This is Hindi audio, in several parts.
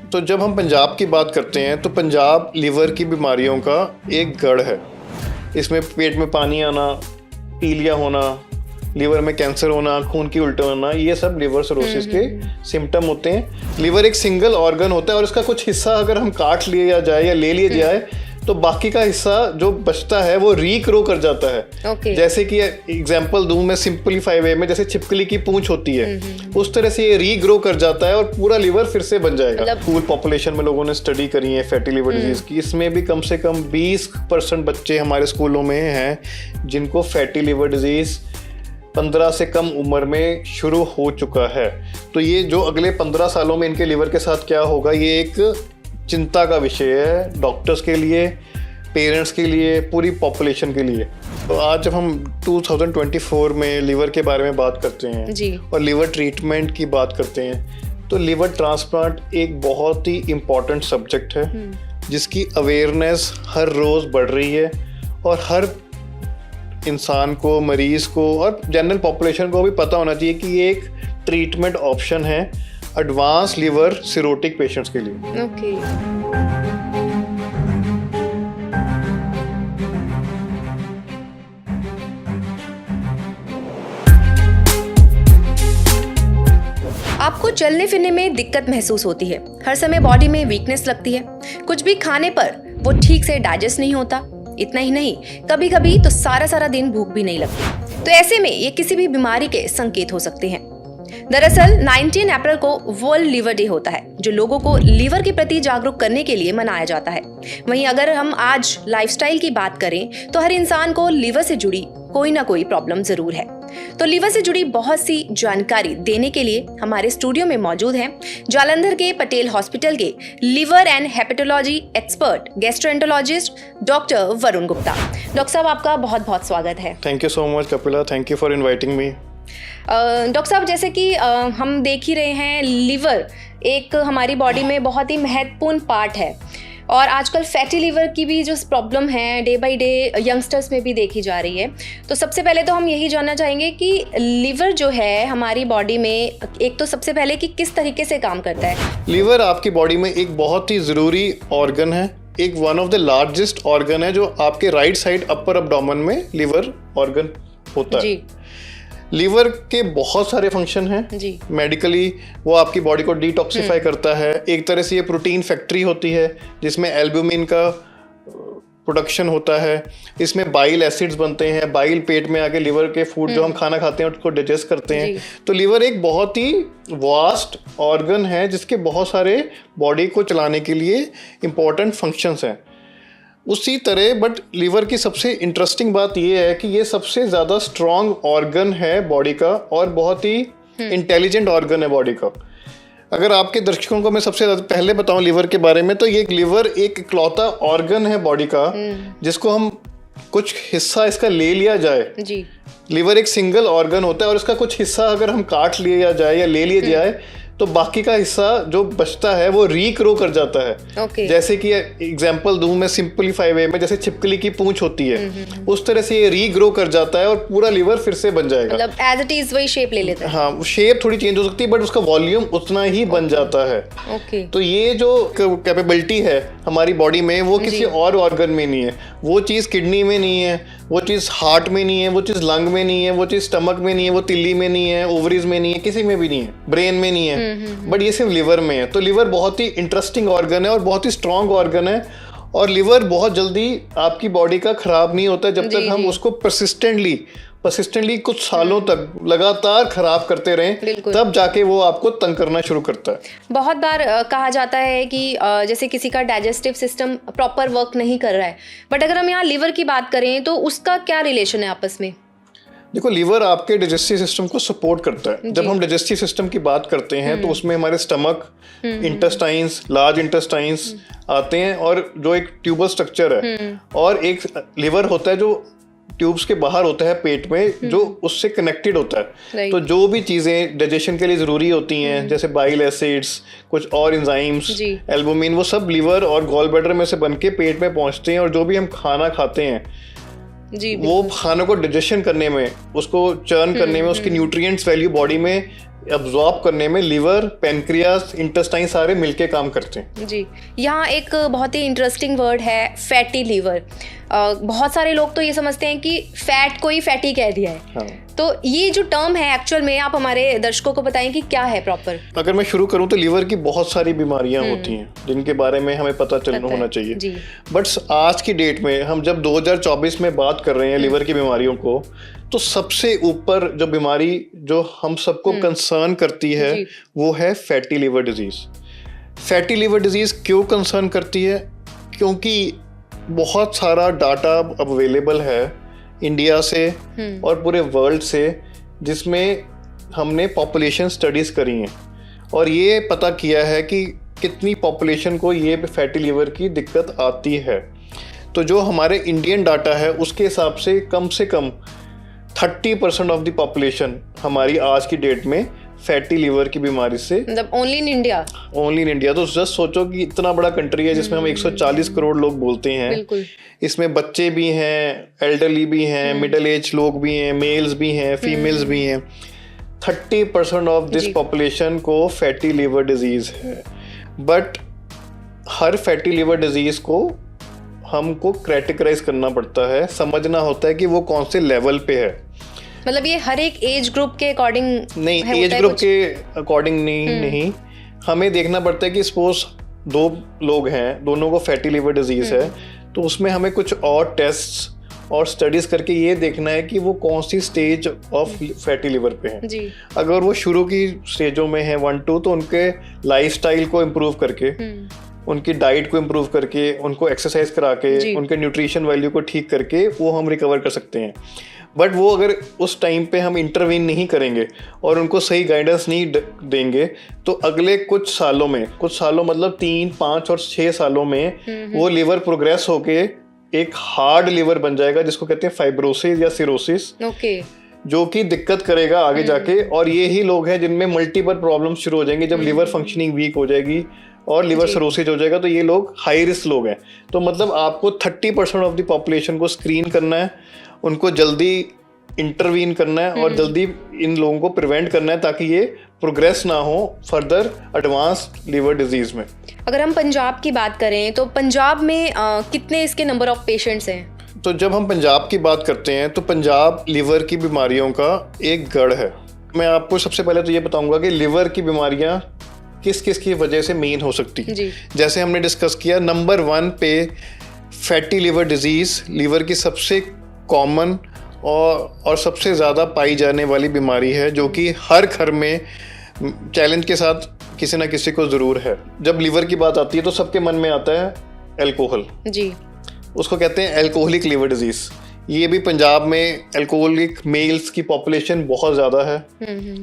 तो जब हम पंजाब की बात करते हैं तो पंजाब लिवर की बीमारियों का एक गढ़ है। इसमें पेट में पानी आना, पीलिया होना, लिवर में कैंसर होना, खून की उल्टी होना, ये सब लिवर सिरोसिस के सिम्टम होते हैं। लिवर एक सिंगल ऑर्गन होता है और इसका कुछ हिस्सा अगर हम काट लिया जाए या ले लिया जाए तो बाकी का हिस्सा जो बचता है वो रीग्रो कर जाता है। जैसे कि एग्जांपल दूं मैं सिंपलीफाई वे में, जैसे छिपकली की पूंछ होती है उस तरह से ये रीग्रो कर जाता है और पूरा लिवर फिर से बन जाएगा। स्कूल पॉपुलेशन में लोगों ने स्टडी करी है फैटी लिवर डिजीज की, इसमें भी कम से कम 20% बच्चे हमारे स्कूलों में हैं जिनको फैटी लिवर डिजीज 15 से कम उम्र में शुरू हो चुका है। तो ये जो अगले 15 सालों में इनके लिवर के साथ क्या होगा, ये एक चिंता का विषय है डॉक्टर्स के लिए, पेरेंट्स के लिए, पूरी पॉपुलेशन के लिए। तो आज जब हम 2024 में लिवर के बारे में बात करते हैं जी, और लिवर ट्रीटमेंट की बात करते हैं तो लिवर ट्रांसप्लांट एक बहुत ही इम्पॉर्टेंट सब्जेक्ट है जिसकी अवेयरनेस हर रोज़ बढ़ रही है और हर इंसान को, मरीज़ को और जनरल पॉपुलेशन को भी पता होना चाहिए कि ये एक ट्रीटमेंट ऑप्शन है एडवांस लिवर सिरोटिक पेशेंट्स के लिए। आपको चलने फिरने में दिक्कत महसूस होती है, हर समय बॉडी में वीकनेस लगती है, कुछ भी खाने पर वो ठीक से डाइजेस्ट नहीं होता। इतना ही नहीं, कभी कभी तो सारा दिन भूख भी नहीं लगती। तो ऐसे में ये किसी भी बीमारी के संकेत हो सकते हैं। दरअसल 19 अप्रैल को वर्ल्ड लिवर डे होता है जो लोगों को लिवर के प्रति जागरूक करने के लिए मनाया जाता है। वहीं अगर हम आज लाइफस्टाइल की बात करें तो हर इंसान को लिवर से जुड़ी कोई ना कोई प्रॉब्लम जरूर है। तो लिवर से जुड़ी बहुत सी जानकारी देने के लिए हमारे स्टूडियो में मौजूद हैं जालंधर के पटेल हॉस्पिटल के liver and hepatology expert gastroenterologist doctor Varun Gupta. Doctor साहब, आपका बहुत बहुत स्वागत है। Thank you so much Kapila, thank you for inviting me. Doctor साहब, जैसे कि हम देख ही रहे हैं, लिवर एक हमारी बॉडी में बहुत ही महत्वपूर्ण पार्ट है और आजकल फैटी लिवर की भी जो प्रॉब्लम है डे बाय डे यंगस्टर्स में भी देखी जा रही है। तो सबसे पहले तो हम यही जानना चाहेंगे कि लिवर जो है हमारी बॉडी में, एक तो सबसे पहले कि किस तरीके से काम करता है। लिवर आपकी बॉडी में एक बहुत ही ज़रूरी ऑर्गन है, एक one of the largest organ है जो आपके राइट साइड अपर एब्डोमेन में लिवर ऑर्गन होता है। लिवर के बहुत सारे फंक्शन हैं जी। मेडिकली वो आपकी बॉडी को डिटॉक्सिफाई करता है। एक तरह से ये प्रोटीन फैक्ट्री होती है जिसमें एल्ब्यूमिन का प्रोडक्शन होता है। इसमें बाइल एसिड्स बनते हैं, बाइल पेट में आके लिवर के फूड जो हम खाना खाते हैं उसको डाइजेस्ट करते हैं। तो लिवर एक बहुत ही वास्ट ऑर्गन है जिसके बहुत सारे बॉडी को चलाने के लिए इम्पोर्टेंट फंक्शंस हैं। उसी तरह बट लिवर की सबसे इंटरेस्टिंग बात यह है कि ये सबसे ज़्यादा स्ट्रॉन्ग ऑर्गन है बॉडी का और बहुत ही इंटेलिजेंट ऑर्गन है बॉडी का। अगर आपके दर्शकों को मैं सबसे पहले बताऊं लिवर के बारे में, तो ये लिवर एक इकलौता ऑर्गन है बॉडी का जिसको हम कुछ हिस्सा इसका ले लिया जाए जी। लिवर एक सिंगल ऑर्गन होता है और इसका कुछ हिस्सा अगर हम काट लिया जाए या ले लिया जाए तो बाकी का हिस्सा जो बचता है वो रीग्रो कर जाता है। जैसे कि एग्जांपल दूं मैं सिंपलीफाई वे में, जैसे छिपकली की पूंछ होती है उस तरह से ये रीग्रो कर जाता है और पूरा लिवर फिर से बन जाएगा। मतलब एज इट इज वही शेप ले लेता है। हाँ, शेप थोड़ी चेंज हो सकती है बट उसका वॉल्यूम उतना ही बन जाता है। तो ये जो कैपेबिलिटी है हमारी बॉडी में वो किसी और ऑर्गन में नहीं है। वो चीज़ किडनी में नहीं है, वो चीज़ हार्ट में नहीं है, वो चीज़ लंग में नहीं है, वो चीज़ स्टमक में नहीं है, वो तिल्ली में नहीं है, ओवरीज में नहीं है, किसी में भी नहीं है, ब्रेन में नहीं है, बट ये सिर्फ लिवर में है। तो लिवर बहुत ही इंटरेस्टिंग ऑर्गन है और बहुत ही स्ट्रॉन्ग ऑर्गन है और लिवर बहुत जल्दी आपकी बॉडी का खराब नहीं होता जब तक हम उसको परसिस्टेंटली कुछ सालों तक लगातार खराब करते रहें, तब जाके वो आपको तंग करना शुरू करता है। बहुत बार कहा जाता है कि जैसे किसी का डाइजेस्टिव सिस्टम प्रॉपर वर्क नहीं कर रहा है, बट अगर हम यहाँ लिवर की बात करें तो उसका क्या रिलेशन है आपस में? देखो, लिवर आपके डाइजेस्टिव सिस्टम को सपोर्ट करता है। जब हम डाइजेस्टिव सिस्टम की बात करते हैं तो उसमें हमारे स्टमक, इंटेस्टाइन्स, लार्ज इंटेस्टाइन्स आते हैं और जो एक ट्यूबल स्ट्रक्चर है, और एक लिवर होता है जो ट्यूब्स के बाहर होता है पेट में, जो उससे कनेक्टेड होता है। तो जो भी चीज़ें डाइजेशन के लिए ज़रूरी होती हैं जैसे बाइल एसिड्स, कुछ और एंजाइम्स, एल्बुमिन, वो सब लिवर और गॉल ब्लैडर में से बन के पेट में पहुंचते हैं और जो भी हम खाना खाते हैं वो खानों को डाइजेशन करने में, उसको चर्न करने में, उसकी न्यूट्रिएंट्स वैल्यू बॉडी में अब्जॉर्ब करने में लिवर, पैनक्रियास, इंटेस्टाइन सारे मिलके काम करते हैं। जी, यहाँ एक बहुत ही इंटरेस्टिंग वर्ड है फैटी लीवर। बहुत सारे लोग तो ये समझते हैं कि फैट को ही फैटी कह दिया है। हाँ। तो ये जो टर्म है एक्चुअल में आप हमारे दर्शकों को बताएं कि क्या है प्रॉपर। अगर मैं शुरू करूं तो लीवर की बहुत सारी बीमारियां होती हैं जिनके बारे में हमें पता होना चाहिए। बट आज की डेट में हम जब 2024 में बात कर रहे हैं लीवर की बीमारियों को, तो सबसे ऊपर जो बीमारी जो हम सबको कंसर्न करती है वो है fatty liver disease. Fatty liver disease क्यों कंसर्न करती है? क्योंकि बहुत सारा डाटा अवेलेबल है इंडिया से और पूरे वर्ल्ड से, जिसमें हमने पॉपुलेशन स्टडीज करी हैं और ये पता किया है कि कितनी पॉपुलेशन को ये फैटी लिवर की दिक्कत आती है। तो जो हमारे इंडियन डाटा है उसके हिसाब से कम 30% ऑफ द पॉपुलेशन हमारी आज की डेट में फैटी लिवर की बीमारी से, मतलब ओनली इन इंडिया। तो जस्ट सोचो कि इतना बड़ा कंट्री है जिसमें हम 140 करोड़ लोग बोलते हैं। इसमें बच्चे भी हैं, एल्डरली भी हैं, मिडिल एज लोग भी हैं, मेल्स भी हैं, फीमेल्स भी हैं। 30% ऑफ दिस पॉपुलेशन को फैटी लिवर डिजीज है। But her fatty liver disease को हमको कैटेगराइज करना पड़ता है, समझना होता है कि वो कौन से लेवल पे है। मतलब ये हर एक एज ग्रुप के अकॉर्डिंग नहीं, एज ग्रुप के अकॉर्डिंग नहीं, हमें देखना पड़ता है कि सपोज 2 लोग हैं, दोनों को फैटी लिवर डिजीज है, तो उसमें हमें कुछ और टेस्ट्स और स्टडीज करके ये देखना है कि वो कौन सी स्टेज ऑफ फैटी लिवर पे हैं। जी। अगर वो शुरू की स्टेजों में है 1-2, तो उनके लाइफस्टाइल को इम्प्रूव करके, उनकी डाइट को इम्प्रूव करके, उनको एक्सरसाइज करा के, उनके न्यूट्रिशन वैल्यू को ठीक करके वो हम रिकवर कर सकते हैं। बट वो अगर उस टाइम पे हम इंटरवीन नहीं करेंगे और उनको सही गाइडेंस नहीं देंगे, तो अगले कुछ सालों मतलब 3, 5 और 6 सालों में वो लिवर प्रोग्रेस होके एक हार्ड लिवर बन जाएगा, जिसको कहते हैं फाइब्रोसिस या सिरोसिस। जो कि दिक्कत करेगा आगे जाके। और ये ही लोग हैं जिनमें मल्टीपल प्रॉब्लम शुरू हो जाएंगी। जब लिवर फंक्शनिंग वीक हो जाएगी और लिवर सिरोसिस हो जाएगा, तो ये लोग हाई रिस्क लोग हैं। तो मतलब आपको 30% ऑफ द पॉपुलेशन को स्क्रीन करना है, उनको जल्दी इंटरवीन करना है और जल्दी इन लोगों को प्रिवेंट करना है, ताकि ये प्रोग्रेस ना हो फर्दर एडवांस्ड लिवर डिजीज में। अगर हम पंजाब की बात करें तो पंजाब में कितने इसके नंबर ऑफ पेशेंट्स हैं? तो जब हम पंजाब की बात करते हैं तो पंजाब लिवर की बीमारियों का एक गढ़ है। मैं आपको सबसे पहले तो ये बताऊंगा कि लिवर की बीमारियां किस किस की वजह से मेन हो सकती है। जैसे हमने डिस्कस किया, नंबर 1 पे फैटी लिवर डिजीज लिवर की सबसे कॉमन और सबसे ज़्यादा पाई जाने वाली बीमारी है, जो कि हर घर में चैलेंज के साथ किसी ना किसी को ज़रूर है। जब लिवर की बात आती है तो सबके मन में आता है अल्कोहल। जी। उसको कहते हैं अल्कोहलिक लिवर डिजीज। ये भी पंजाब में अल्कोहलिक मेल्स की पॉपुलेशन बहुत ज़्यादा है,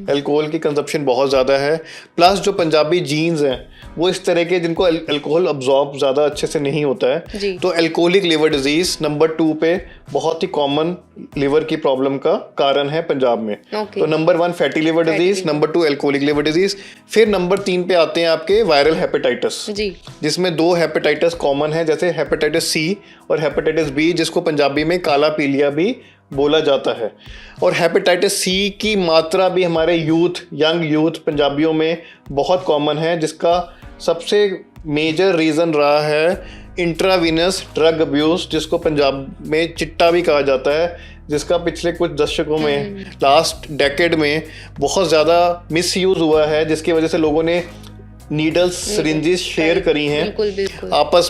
अल्कोहल की कंजप्शन बहुत ज़्यादा है। प्लस जो पंजाबी जीन्स हैं वो इस तरह के जिनको अल्कोहल अब्जॉर्ब ज़्यादा अच्छे से नहीं होता है। तो अल्कोहलिक लिवर डिजीज नंबर 2 पे बहुत ही कॉमन लिवर की प्रॉब्लम का कारण है पंजाब में। तो number 1 fatty liver disease, number 2 alcoholic liver disease. फिर नंबर 3 पे आते हैं आपके वायरल हेपेटाइटिस, जिसमें 2 हेपेटाइटिस कॉमन है, जैसे हेपेटाइटिस सी और हेपेटाइटिस बी, जिसको पंजाबी में काला पीलिया भी बोला जाता है। और हेपेटाइटिस सी की मात्रा भी हमारे यंग यूथ पंजाबियों में बहुत कॉमन है, जिसका सबसे मेजर रीज़न रहा है इंट्रावीनस ड्रग अब्यूज़, जिसको पंजाब में चिट्टा भी कहा जाता है, जिसका पिछले कुछ दशकों में लास्ट डेकेड में बहुत ज़्यादा मिसयूज़ हुआ है, जिसकी वजह से लोगों ने नीडल्स, सिरिंजेस शेयर करी हैं आपस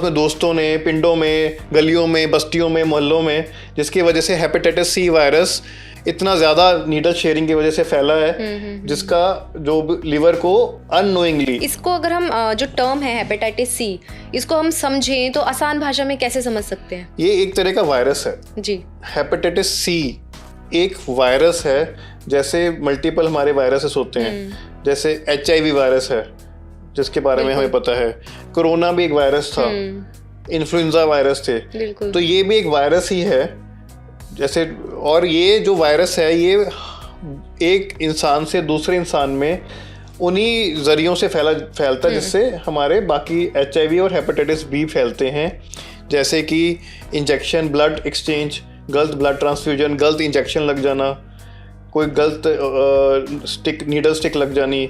में दोस्तों ने, पिंडों में, गलियों में, बस्तियों में, मोहल्लों में, जिसकी वजह से हेपेटाइटिस सी वायरस इतना ज़्यादा नीडल शेयरिंग की वजह से फैला है, जिसका जो लिवर को अननोइंगली। इसको अगर हम जो टर्म है हेपेटाइटिस सी, इसको हम समझें तो आसान भाषा में कैसे समझ सकते हैं? ये एक तरह का वायरस है जी। हेपेटाइटिस सी एक वायरस है, जैसे मल्टीपल हमारे वायरसेस होते हैं, जैसे HIV वायरस है जिसके बारे में हमें पता है, कोरोना भी एक वायरस था, इन्फ्लुएंजा वायरस थे, तो ये भी एक वायरस ही है जैसे। और ये जो वायरस है ये एक इंसान से दूसरे इंसान में उन्हीं जरियों से फैलता है जिससे हमारे बाकी HIV और हेपेटाइटिस बी फैलते हैं, जैसे कि इंजेक्शन, ब्लड एक्सचेंज, गलत ब्लड ट्रांसफ्यूजन, गलत इंजेक्शन लग जाना, कोई गलत नीडल स्टिक लग जानी,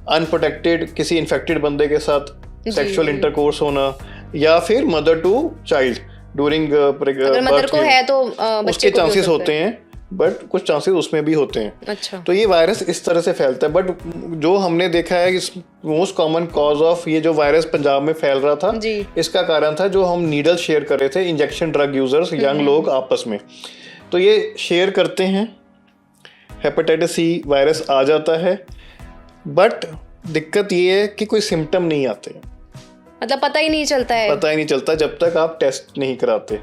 अनप्रोटेक्टेड किसी इन्फेक्टेड बंदे के साथ सेक्सुअल इंटरकोर्स होना, या फिर mother to child during mother को है तो उसके चांसेस होते हैं, बट कुछ चांसेस उसमें भी होते हैं। अच्छा। तो ये वायरस इस तरह से फैलता है। बट जो हमने देखा है इस मोस्ट कॉमन कॉज ऑफ ये जो वायरस पंजाब में फैल रहा था, इसका कारण था जो हम नीडल शेयर कर रहे थे, इंजेक्शन ड्रग यूजर्स, यंग लोग आपस में। तो ये शेयर करते हैं, हेपेटाइटिस सी वायरस आ जाता है, बट दिक्कत ये है कि कोई सिम्टम नहीं आते, मतलब पता ही नहीं चलता जब तक आप टेस्ट नहीं कराते।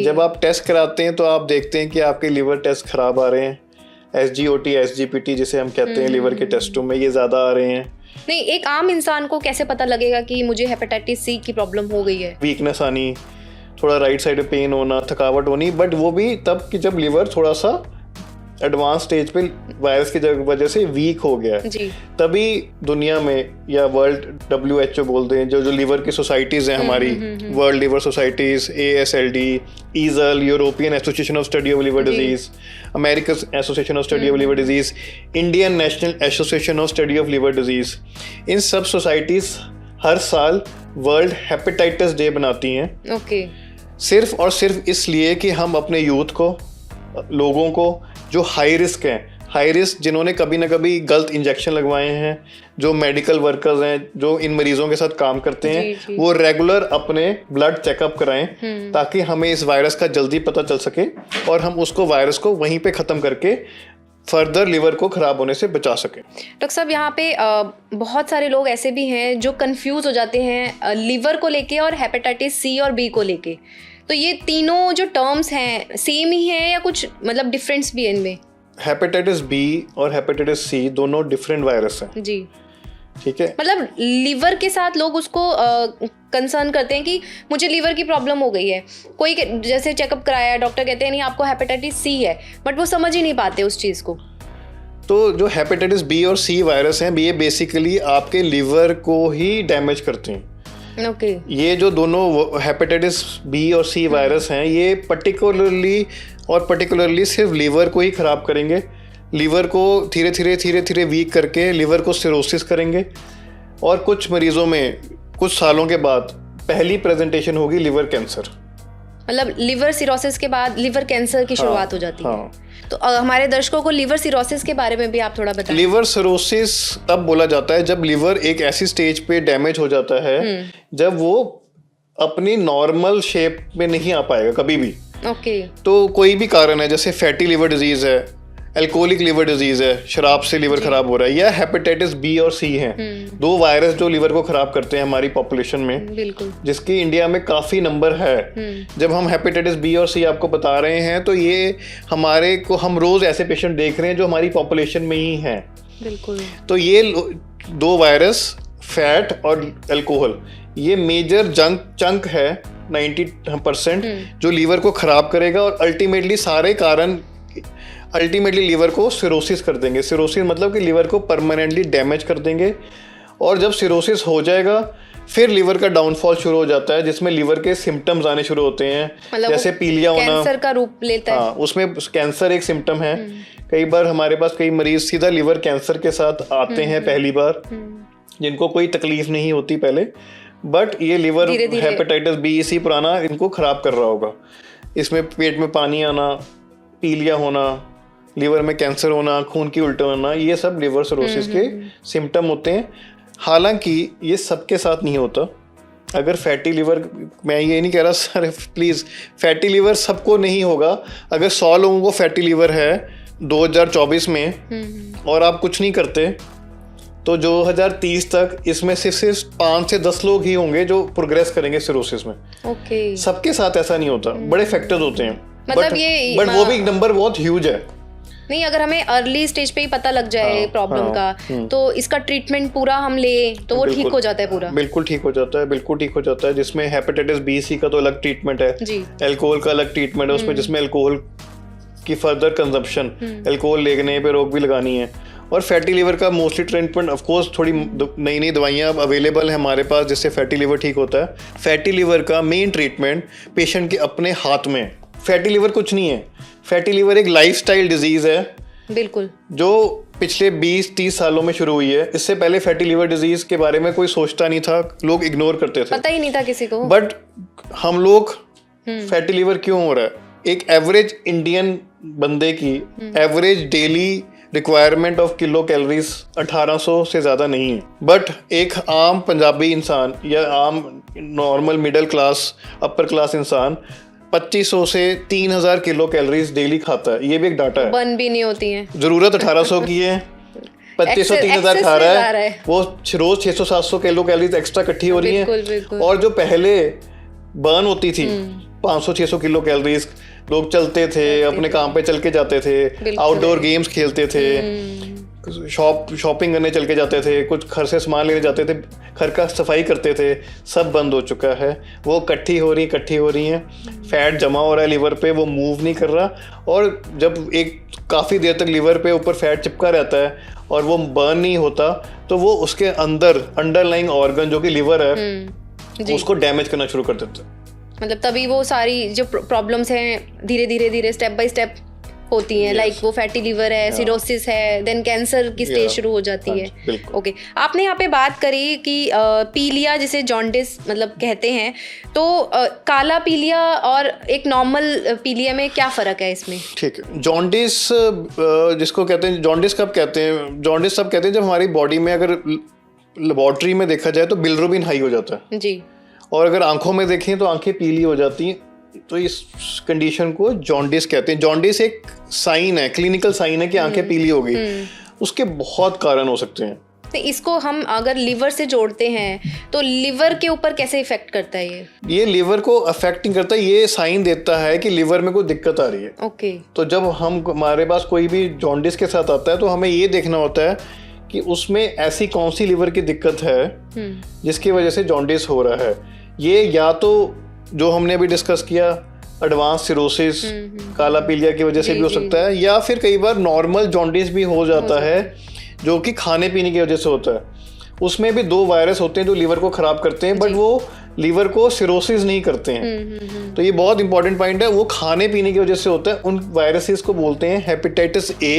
जब आप टेस्ट कराते हैं तो आप देखते हैं कि आपके लीवर टेस्ट खराब आ रहे हैं, SGOT SGPT जिसे हम कहते हैं लीवर के टेस्टों में ये ज़्यादा आ रहे हैं। नहीं, एक आम इंसान को कैसे पता लगेगा कि मुझे हेपेटाइटिस सी की प्रॉब्लम हो गई है? वीकनेस आनी, थोड़ा राइट साइड में पेन होना, थकावट होनी, बट वो भी तब कि जब लीवर थोड़ा सा एडवांस स्टेज पे वायरस की वजह से वीक हो गया है। तभी दुनिया में या वर्ल्ड WHO बोलते हैं, जो लीवर की सोसाइटीज हैं हमारी, world liver societies, ASLD, EASL, European association of study of liver disease, American association of study of liver disease, Indian national association of study of liver disease, इन सब सोसाइटीज हर साल वर्ल्ड हेपेटाइटिस डे बनाती हैं। सिर्फ और सिर्फ इसलिए कि हम अपने यूथ को, लोगों को जो हाई रिस्क जिन्होंने कभी ना कभी गलत इंजेक्शन लगवाए हैं, जो मेडिकल वर्कर्स हैं, जो इन मरीजों के साथ काम करते हैं, वो रेगुलर अपने ब्लड चेकअप कराएं, ताकि हमें इस वायरस का जल्दी पता चल सके और हम उसको वायरस को वहीं पे ख़त्म करके फर्दर लिवर को ख़राब होने से बचा सकें। डॉक्टर साहब, यहाँ पे बहुत सारे लोग ऐसे भी हैं जो कंफ्यूज हो जाते हैं लीवर को लेके और हेपेटाइटिस सी और बी को लेके। तो ये तीनों जो टर्म्स हैं सेम ही हैं या कुछ मतलब डिफरेंस भी है इनमें? हेपेटाइटिस बी और हेपेटाइटिस सी दोनों डिफरेंट वायरस हैं जी, ठीक है। मतलब लीवर के साथ लोग उसको कंसर्न करते हैं कि मुझे लीवर की प्रॉब्लम हो गई है, कोई जैसे चेकअप कराया, डॉक्टर कहते हैं नहीं आपको हेपेटाइटिस सी है, बट वो समझ ही नहीं पाते उस चीज़ को। तो जो हेपेटाइटिस बी और सी वायरस हैं, ये बेसिकली आपके लीवर को ही डैमेज करते हैं। ये जो दोनों हेपेटाइटिस बी और सी वायरस हैं, ये पर्टिकुलरली सिर्फ लीवर को ही ख़राब करेंगे, लीवर को धीरे धीरे वीक करके लीवर को सिरोसिस करेंगे, और कुछ मरीजों में कुछ सालों के बाद पहली प्रेजेंटेशन होगी लिवर कैंसर। मतलब लिवर सिरोसिस के बाद लिवर कैंसर की शुरुआत हो जाती है। तो हमारे दर्शकों को लिवर सिरोसिस के बारे में भी आप थोड़ा बताएं। लिवर सिरोसिस तब बोला जाता है जब लिवर एक ऐसी स्टेज पे डैमेज हो जाता है जब वो अपनी नॉर्मल शेप में नहीं आ पाएगा कभी भी। तो कोई भी कारण है, जैसे फैटी लिवर डिजीज है, एल्कोहलिक लिवर डिजीज है, शराब से लिवर खराब हो रहा है, या हेपेटाइटिस बी और सी हैं, दो वायरस जो लिवर को खराब करते हैं हमारी पॉपुलेशन में, बिल्कुल, जिसकी इंडिया में काफी नंबर है। जब हम हेपेटाइटिस बी और सी आपको बता रहे हैं तो ये हमारे को, हम रोज ऐसे पेशेंट देख रहे हैं जो हमारी पॉपुलेशन में ही हैं। बिल्कुल। तो ये दो वायरस, फैट और अल्कोहल, ये मेजर चंक है 90% जो लीवर को खराब करेगा और अल्टीमेटली लीवर को सिरोसिस कर देंगे। सिरोसिस मतलब कि लीवर को परमानेंटली डैमेज कर देंगे, और जब सिरोसिस हो जाएगा फिर लीवर का डाउनफॉल शुरू हो जाता है, जिसमें लीवर के सिम्टम्स आने शुरू होते हैं, जैसे पीलिया होना, कैंसर का रूप लेता है। उसमें कैंसर एक सिम्टम है। कई बार हमारे पास कई मरीज सीधा लिवर कैंसर के साथ आते हैं पहली बार, जिनको कोई तकलीफ नहीं होती पहले, बट ये लिवर हेपेटाइटिस बी सी पुराना इनको खराब कर रहा होगा। इसमें पेट में पानी आना, पीलिया होना, लिवर में कैंसर होना, खून की उल्टा होना, ये सब लिवर सिरोसिस के सिम्टम होते हैं। हालांकि ये सबके साथ नहीं होता। अगर फैटी लिवर, मैं ये नहीं कह रहा सर प्लीज़, फैटी लिवर सबको नहीं होगा। अगर 100 लोगों को फैटी लिवर है 2024 में और आप कुछ नहीं करते, तो 2030 तक इसमें सिर्फ 5 से 10 लोग ही होंगे जो प्रोग्रेस करेंगे सिरोसिस में। सबके साथ ऐसा नहीं होता, बड़े फैक्टर्स होते हैं, मतलब बट वो भी नंबर बहुत ह्यूज है। नहीं, अगर हमें अर्ली स्टेज पे ही पता लग जाए प्रॉब्लम का, तो इसका ट्रीटमेंट पूरा हम ले तो वो ठीक हो जाता है पूरा। बिल्कुल ठीक हो जाता है, जिसमें हेपेटाइटिस बी सी का तो अलग ट्रीटमेंट है, अल्कोहल का अलग ट्रीटमेंट है उसमें, जिसमें अल्कोहल की फर्दर कंजप्शन, अल्कोहल लेने पे रोक भी लगानी है। और फैटी लिवर का मोस्टली ट्रीटमेंट, ऑफ कोर्स थोड़ी नई दवाइयाँ अब अवेलेबल है हमारे पास जिससे फैटी लिवर ठीक होता है। फैटी लिवर का मेन ट्रीटमेंट पेशेंट के अपने हाथ में। फैटी लिवर कुछ नहीं है, फैटी लिवर एक लाइफस्टाइल डिजीज़ है बिल्कुल, जो पिछले 20-30 सालों में शुरू हुई है। इससे पहले फैटी लिवर डिजीज के बारे में कोई सोचता नहीं था, लोग इग्नोर करते थे, पता ही नहीं था किसी को। बट हम लोग फैटी लिवर क्यों हो रहा है? एक एवरेज इंडियन बंदे की average daily requirement of kilo calories 1800 से ज़्यादा नहीं है, बट एक आम पंजाबी इंसान या आम normal middle class upper class इंसान 2500 से 3000 किलो कैलोरीज डेली खाता है। ये भी एक डाटा है। बर्न भी नहीं होती हैं। ज़रूरत 1800 की है, 2500-3000 खा रहा है, वो रोज 600-700 किलो कैलोरीज एक्स्ट्रा इकट्ठी हो रही है। और जो पहले बर्न होती थी 500-600 किलो कैलोरीज, लोग चलते थे, अपने काम पे चल के जाते थे, आउटडोर गेम्स खेलते थे, शॉपिंग करने चल के जाते थे, कुछ घर से सामान लेने जाते थे, घर का सफाई करते थे, सब बंद हो चुका है। वो इकट्ठी हो रही हैं, फैट जमा हो रहा है लिवर पे, वो मूव नहीं कर रहा। और जब एक काफ़ी देर तक लिवर पे ऊपर फैट चिपका रहता है और वो बर्न नहीं होता, तो वो उसके अंदर अंडरलाइंग ऑर्गन जो कि लिवर है उसको डैमेज करना शुरू कर देता है। मतलब तभी वो सारी जो प्रॉब्लम्स हैं धीरे स्टेप बाय स्टेप होती हैं। लाइक वो फैटी लिवर है, सिरोसिस है, देन कैंसर की स्टेज शुरू हो जाती है। ओके, आपने यहाँ पे बात करी कि पीलिया जिसे जॉन्डिस मतलब कहते हैं, तो काला पीलिया और एक नॉर्मल पीलिया में क्या फ़र्क है इसमें? ठीक है, जॉन्डिस जिसको कहते हैं, जॉन्डिस कब कहते हैं? जॉन्डिस सब कहते हैं जब हमारी बॉडी में अगर लेबॉर्ट्री में देखा जाए तो बिलिरुबिन हाई हो जाता है जी, और अगर आंखों में देखें तो आंखें पीली हो जाती हैं। तो इस कंडीशन को जॉन्डिस कहते हैं। जॉन्डिस एक साइन है, क्लिनिकल साइन है कि आंखें पीली हो गई। उसके बहुत कारण हो सकते हैं। तो इसको हम अगर लिवर से जोड़ते हैं तो लिवर के ऊपर कैसे इफेक्ट करता है ये लिवर को अफेक्ट नहीं करता, ये साइन देता है कि लिवर में कोई दिक्कत आ रही है। ओके, तो जब हमारे पास कोई भी जॉन्डिस के साथ आता है तो हमें ये देखना होता है कि उसमें ऐसी कौन सी लिवर की दिक्कत है जिसकी वजह से जॉन्डिस हो रहा है। ये या तो जो हमने अभी डिस्कस किया एडवांस सिरोसिस काला पीलिया की वजह से भी हो सकता है, या फिर कई बार नॉर्मल जॉन्डिस भी हो जाता है जो कि खाने पीने की वजह से होता है। उसमें भी 2 वायरस होते हैं जो लिवर को खराब करते हैं, बट वो लिवर को सिरोसिस नहीं करते हैं। तो ये बहुत इंपॉर्टेंट पॉइंट है। वो खाने पीने की वजह से होता है। उन वायरसेस को बोलते हैं hepatitis A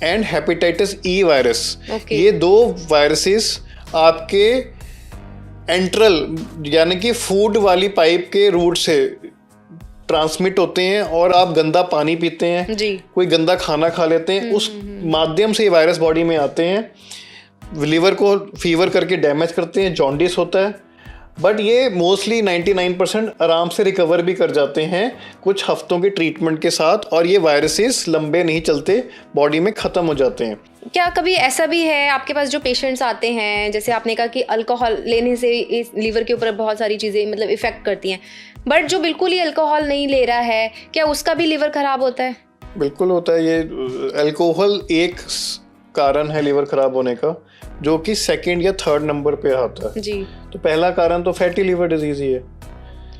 and hepatitis E virus. ये 2 वायरसेस आपके एंट्रल यानी कि फूड वाली पाइप के रूट से ट्रांसमिट होते हैं, और आप गंदा पानी पीते हैं जी, कोई गंदा खाना खा लेते हैं, उस माध्यम से ये वायरस बॉडी में आते हैं, लिवर को फीवर करके डैमेज करते हैं, जॉन्डिस होता है। बट ये मोस्टली 99% आराम से रिकवर भी कर जाते हैं कुछ हफ्तों के ट्रीटमेंट के साथ, और ये वायरसेस लंबे नहीं चलते, बॉडी में ख़त्म हो जाते हैं। क्या कभी ऐसा भी है आपके पास जो पेशेंट्स आते हैं, जैसे आपने कहा कि अल्कोहल लेने से इस लिवर के ऊपर बहुत सारी चीज़ें मतलब इफ़ेक्ट करती हैं, बट जो बिल्कुल ही अल्कोहल नहीं ले रहा है, क्या उसका भी लिवर ख़राब होता है? बिल्कुल होता है। ये अल्कोहल एक कारण है लिवर ख़राब होने का, जो कि 2nd या 3rd नंबर पे आता है जी। तो पहला कारण तो फैटी लिवर डिजीज ही है।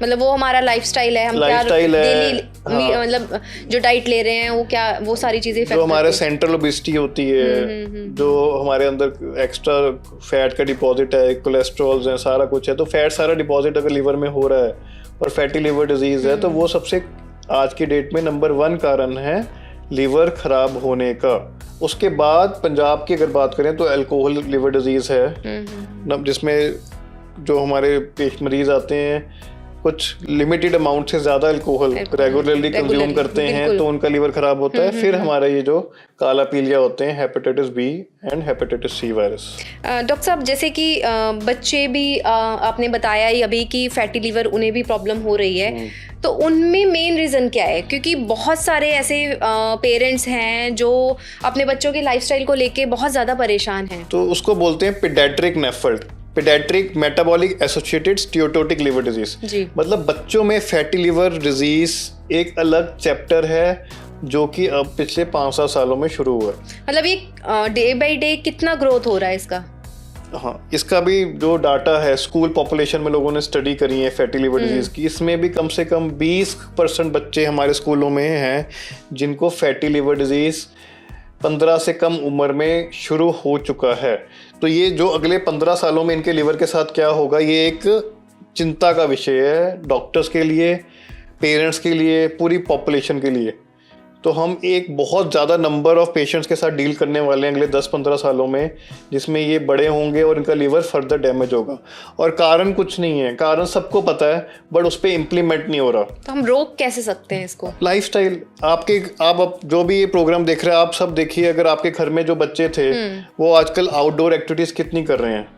मतलब वो हमारा लाइफस्टाइल है, हम क्या डेली मतलब जो डाइट ले रहे हैं वो क्या, वो सारी चीजें जो हमारे सेंट्रल ओबेसिटी होती है, जो हमारे अंदर एक्स्ट्रा फैट का डिपॉजिट है, कोलेस्ट्रॉल है, सारा कुछ है। तो फैट सारा डिपॉजिट अगर लिवर में हो रहा है और फैटी लिवर डिजीज है, तो वो सबसे आज की डेट में नंबर 1 कारण है लिवर खराब होने का। उसके बाद पंजाब की अगर बात करें तो अल्कोहल लिवर डिजीज है, जिसमें जो हमारे मरीज आते हैं कुछ लिमिटेड अमाउंट से ज़्यादा अल्कोहल रेगुलरली कंज्यूम करते हैं, तो उनका लिवर खराब होता है। फिर हमारा ये जो काला पीलिया होते हैं, hepatitis B and hepatitis C virus. Doctor साहब, जैसे कि बच्चे भी आपने बताया ही अभी कि फैटी लिवर उन्हें भी प्रॉब्लम हो रही है, तो उनमें मेन रीज़न क्या है? क्योंकि बहुत सारे ऐसे पेरेंट्स हैं जो अपने बच्चों के लाइफस्टाइल को लेके बहुत ज़्यादा परेशान हैं। तो उसको बोलते हैं pediatric NAFLD, pediatric metabolic associated steatotic liver disease. मतलब बच्चों में फैटी लिवर डिजीज एक अलग चैप्टर है जो कि अब पिछले 5-7 सालों में शुरू हुआ है। मतलब ये डे बाय डे कितना ग्रोथ हो रहा है इसका? हाँ, इसका भी जो डाटा है स्कूल पॉपुलेशन में लोगों ने स्टडी करी है फैटी लिवर डिजीज की, इसमें भी कम से कम 20% बच्चे हमारे स्कूलों में हैं जिनको फैटी लिवर डिजीज 15 से कम उम्र में शुरू हो चुका है। तो ये जो अगले 15 सालों में इनके लिवर के साथ क्या होगा, ये एक चिंता का विषय है डॉक्टर्स के लिए, पेरेंट्स के लिए, पूरी पॉपुलेशन के लिए। तो हम एक बहुत ज़्यादा नंबर ऑफ पेशेंट्स के साथ डील करने वाले हैं अगले 10-15 सालों में, जिसमें ये बड़े होंगे और इनका लीवर फर्दर डैमेज होगा। और कारण कुछ नहीं है, कारण सबको पता है, बट उस पर इम्प्लीमेंट नहीं हो रहा। तो हम रोक कैसे सकते हैं इसको? लाइफस्टाइल। आप जो भी ये प्रोग्राम देख रहे हैं, आप सब देखिए, अगर आपके घर में जो बच्चे थे वो आजकल आउटडोर एक्टिविटीज कितनी कर रहे हैं,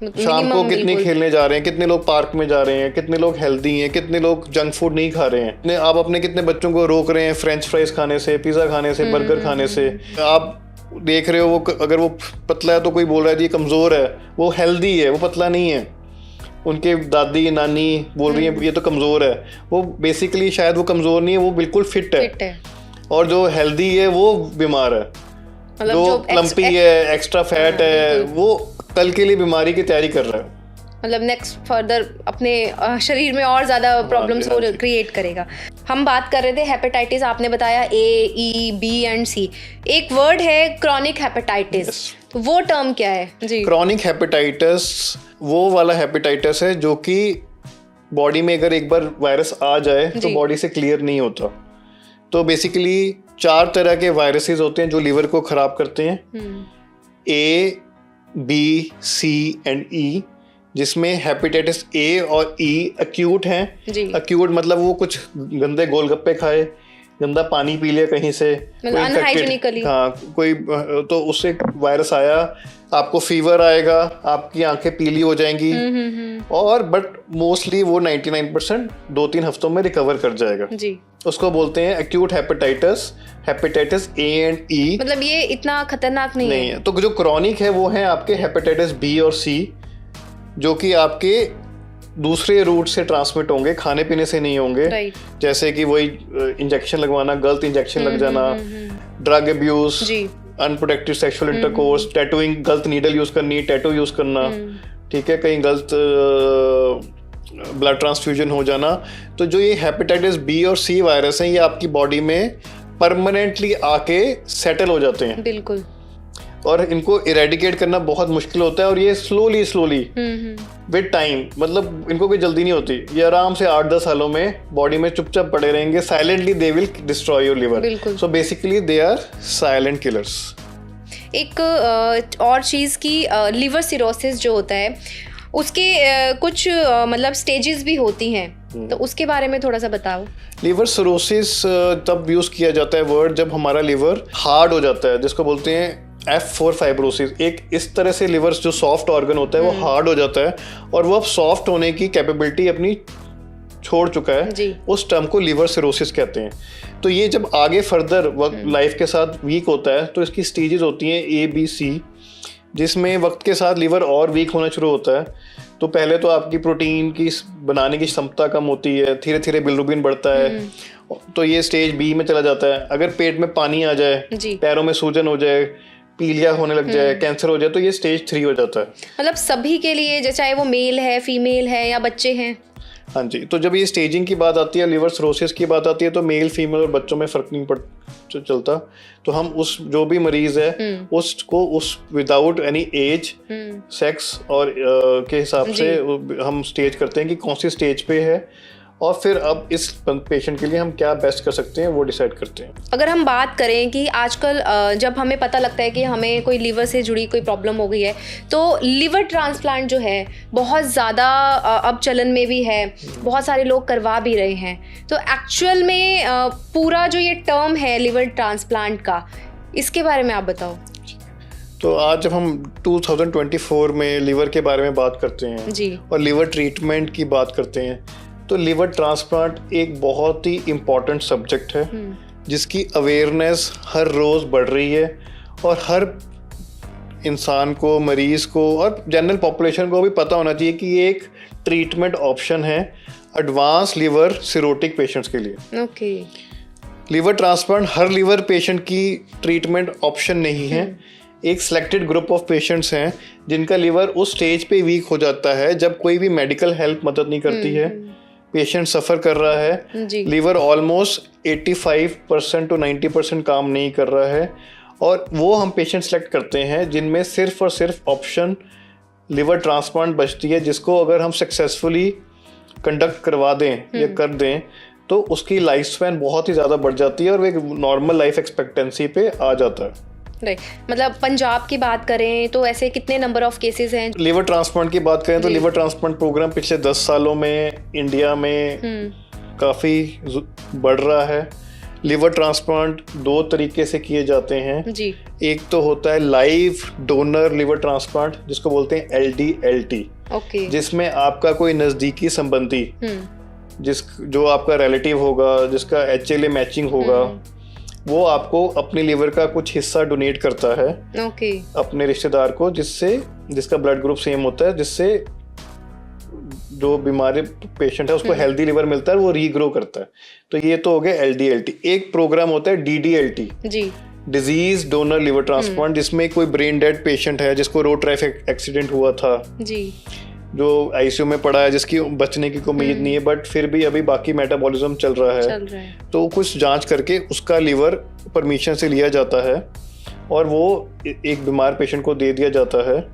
शाम को कितने खेलने जा रहे हैं, कितने लोग पार्क में जा रहे हैं, कितने लोग हेल्दी हैं, कितने लोग जंक फूड नहीं खा रहे हैं। आप अपने कितने बच्चों को रोक रहे हैं फ्रेंच फ्राइज खाने से, पिज्जा खाने से, बर्गर खाने से। आप देख रहे हो वो अगर वो पतला है तो कोई बोल रहा है ये कमजोर है, वो हेल्दी है, वो पतला नहीं है। उनके दादी नानी बोल रही है ये तो कमजोर है, वो बेसिकली शायद वो कमजोर नहीं है, वो बिल्कुल फिट है। और जो हेल्दी है वो बीमार है, जो लंपी है, एक्स्ट्रा फैट है, वो कल के लिए बीमारी की तैयारी कर रहा है, मतलब नेक्स्ट फर्दर अपने शरीर में और ज़्यादा प्रॉब्लम्स को क्रिएट करेगा। हम बात कर रहे थे हेपेटाइटिस, आपने बताया A, E, B and C। एक वर्ड है क्रॉनिक हेपेटाइटिस, तो वो टर्म क्या है जी? क्रॉनिक हेपेटाइटिस वो वाला हेपेटाइटिस है जो कि बॉडी में अगर एक बार वायरस आ जाए तो बॉडी से क्लियर नहीं होता। तो बेसिकली 4 तरह के वायरसेस होते हैं जो लीवर को खराब करते हैं, A, B, C and E, जिसमें हेपेटाइटिस A और E अक्यूट हैं। अक्यूट मतलब वो कुछ गंदे गोलगप्पे खाए, गंदा पानी पी लिया कहीं से, अनहाइजीनिकली, हाँ कोई, तो उससे वायरस आया, आपको फीवर आएगा, आपकी आंखें पीली हो जाएंगी, और बट मोस्टली वो 99% 2-3 हफ्तों में रिकवर कर जाएगा जी। उसको बोलते हैं acute hepatitis, hepatitis A and E। मतलब ये इतना खतरनाक नहीं है। तो जो क्रॉनिक है वो है आपके हेपेटाइटिस B और C, जो कि आपके दूसरे रूट से ट्रांसमिट होंगे, खाने पीने से नहीं होंगे। जैसे कि वही इंजेक्शन लगवाना, गलत इंजेक्शन लग जाना, drug abuse, unprotected sexual intercourse, tattooing, गलत नीडल यूज करनी, टैटू यूज करना, ठीक है, कहीं गलत ब्लड ट्रांसफ्यूजन हो जाना। तो जो ये हेपेटाइटिस B और C वायरस हैं, ये आपकी बॉडी में परमानेंटली आके सेटल हो जाते हैं। बिल्कुल। और इनको इरेडिकेट करना बहुत मुश्किल होता है, और ये स्लोली विद टाइम, मतलब इनको कोई जल्दी नहीं होती, ये आराम से 8-10 सालों में बॉडी में चुपचाप पड़े रहेंगे। Silently they will destroy your liver. So basically they are silent killers. एक और चीज़ की लिवर सिरोसिस जो होता है उसके कुछ मतलब स्टेजेस भी होती हैं, तो उसके बारे में थोड़ा सा बताओ। लिवर सिरोसिस तब यूज किया जाता है वर्ड जब हमारा लिवर हार्ड हो जाता है, जिसको बोलते हैं F4 फाइब्रोसिस। एक इस तरह से लिवर जो सॉफ्ट ऑर्गन होता है वो हार्ड हो जाता है, और वो अब सॉफ्ट होने की कैपेबिलिटी अपनी छोड़ चुका है। उस टर्म को लिवर सिरोसिस कहते हैं। तो ये जब आगे फर्दर लाइफ के साथ वीक होता है तो इसकी स्टेजेस होती हैं A, B, C, जिसमें वक्त के साथ लिवर और वीक होना शुरू होता है। तो पहले तो आपकी प्रोटीन की बनाने की क्षमता कम होती है, धीरे धीरे बिलिरुबिन बढ़ता है, तो ये स्टेज B में चला जाता है। अगर पेट में पानी आ जाए, पैरों में सूजन हो जाए, पीलिया होने लग जाए, कैंसर हो जाए, तो ये स्टेज 3 हो जाता है। मतलब सभी के लिए, चाहे वो मेल है, फीमेल है या बच्चे हैं। हाँ जी। तो जब ये स्टेजिंग की बात आती है, लिवर सिरोसिस की बात आती है, तो मेल फीमेल और बच्चों में फर्क नहीं चलता। तो हम उस जो भी मरीज है उसको उस विदाउट एनी एज, सेक्स और के हिसाब से हम स्टेज करते हैं कि कौन सी स्टेज पे है, और फिर अब इस पेशेंट के लिए हम क्या बेस्ट कर सकते हैं वो डिसाइड करते हैं। अगर हम बात करें कि आजकल जब हमें पता लगता है कि हमें कोई लिवर से जुड़ी कोई प्रॉब्लम हो गई है, तो लिवर ट्रांसप्लांट जो है बहुत ज़्यादा अब चलन में भी है, बहुत सारे लोग करवा भी रहे हैं। तो एक्चुअल में पूरा जो ये टर्म है लिवर ट्रांसप्लांट का, इसके बारे में आप बताओ। तो आज जब हम 2024 में लिवर के बारे में बात करते हैं जी, और लिवर ट्रीटमेंट की बात करते हैं, तो लिवर ट्रांसप्लांट एक बहुत ही इम्पॉर्टेंट सब्जेक्ट है, जिसकी अवेयरनेस हर रोज़ बढ़ रही है, और हर इंसान को, मरीज़ को और जनरल पॉपुलेशन को भी पता होना चाहिए कि ये एक ट्रीटमेंट ऑप्शन है एडवांस लिवर सिरोटिक पेशेंट्स के लिए। लिवर ट्रांसप्लांट हर लिवर पेशेंट की ट्रीटमेंट ऑप्शन नहीं है। एक सिलेक्टेड ग्रुप ऑफ पेशेंट्स हैं जिनका लिवर उस स्टेज पे वीक हो जाता है जब कोई भी मेडिकल हेल्प मदद नहीं करती है, पेशेंट सफ़र कर रहा है, लिवर ऑलमोस्ट 85% to 90% काम नहीं कर रहा है, और वो हम पेशेंट सेलेक्ट करते हैं जिनमें सिर्फ और सिर्फ ऑप्शन लिवर ट्रांसप्लांट बचती है, जिसको अगर हम सक्सेसफुली कंडक्ट करवा दें या कर दें तो उसकी लाइफ स्पैन बहुत ही ज़्यादा बढ़ जाती है और वो एक नॉर्मल लाइफ एक्सपेक्टेंसी पे आ जाता है। राइट, मतलब पंजाब की बात करें तो ऐसे कितने नंबर ऑफ केसेस हैं? लिवर ट्रांसप्लांट की बात करें तो लिवर ट्रांसप्लांट प्रोग्राम पिछले 10 सालों में इंडिया में काफ़ी बढ़ रहा है। लिवर ट्रांसप्लांट 2 तरीके से किए जाते हैं जी। एक तो होता है लाइव डोनर लिवर ट्रांसप्लांट जिसको बोलते हैं LDLT, ओके। जिसमें आपका कोई नज़दीकी संबंधी जो आपका रिलेटिव होगा, जिसका HLA मैचिंग होगा, वो आपको अपने लिवर का कुछ हिस्सा डोनेट करता है ओके। अपने रिश्तेदार को, जिसका ब्लड ग्रुप सेम होता है, जिससे जो बीमारी पेशेंट है उसको हेल्दी लिवर मिलता है, वो रीग्रो करता है। तो ये तो हो गया LDLT। एक प्रोग्राम होता है DDLT जी, डिजीज डोनर लिवर ट्रांसप्लांट, जिसमें कोई ब्रेन डेड पेशेंट है जिसको रोड ट्रैफिक एक्सीडेंट हुआ था जी, जो ICU में पड़ा है, जिसकी बचने की उम्मीद नहीं है, बट फिर भी अभी बाकी मेटाबॉलिज्म चल रहा है, तो कुछ जांच करके उसका लिवर परमिशन से लिया जाता है और वो एक बीमार पेशेंट को दे दिया जाता है